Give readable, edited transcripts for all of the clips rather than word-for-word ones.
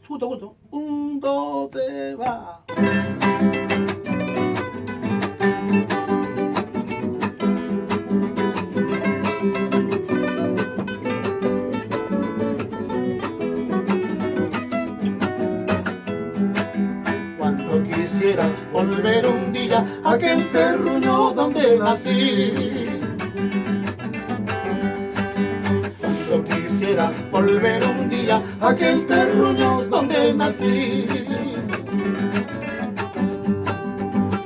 Justo, justo. Un, dos, tres, va. Cuando quisiera volver un día a aquel terruño donde nací. Cuando quisiera volver un día a aquel terruño donde nací.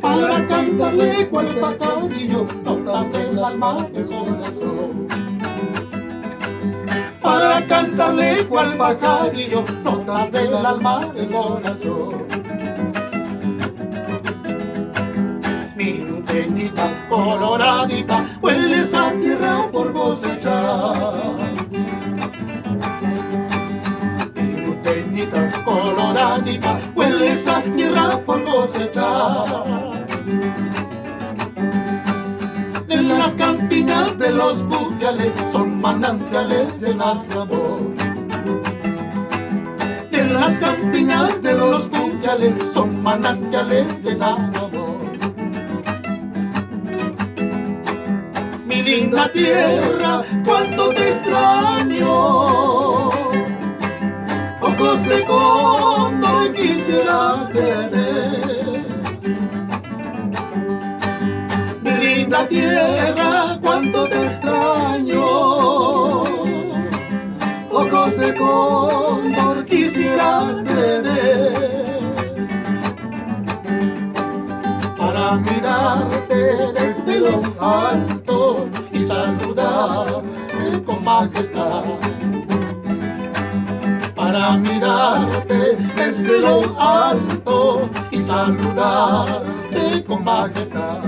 Para cantarle cual pajarillo notas del alma del corazón. Para cantarle cual pajarillo notas del alma del corazón. Mi luteñita coloradita, hueles a tierra por cosechar. Mi luteñita coloradita, hueles a tierra por cosechar. En las campiñas de los bucales son manantiales llenas de amor. En las campiñas de los bucales son manantiales llenas de amor. Mi linda tierra, cuánto te extraño. Ojos de cóndor quisiera tener. Mi linda tierra, cuánto te extraño. Ojos de cóndor quisiera tener. Para mirarte desde lo alto y saludarte con majestad. Para mirarte desde lo alto y saludarte con majestad.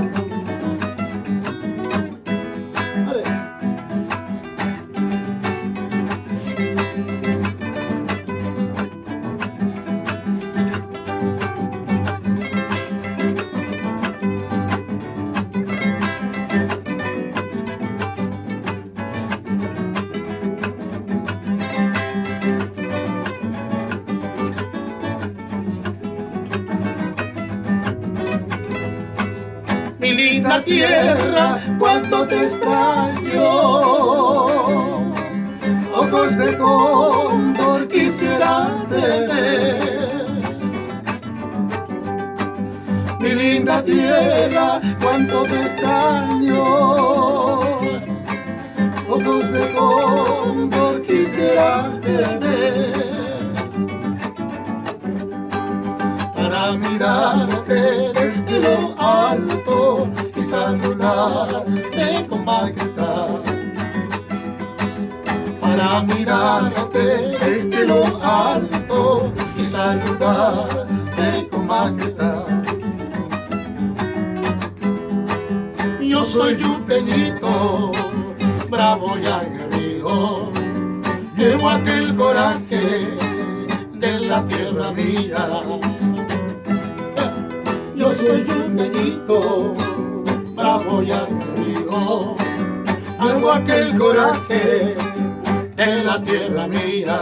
Mi linda tierra, cuánto te extraño. Ojos de cóndor quisiera tener. Mi linda tierra, cuánto te extraño. Ojos de cóndor quisiera tener. Para mirarte desde lo alto y saludarte con majestad. Para mirarte desde lo alto y saludarte con majestad. Yo soy yuteñito, bravo y aguerrido, llevo aquel coraje de la tierra mía. Yo soy yuteñito, bravo y aguerrido, llevo aquel coraje en la tierra mía.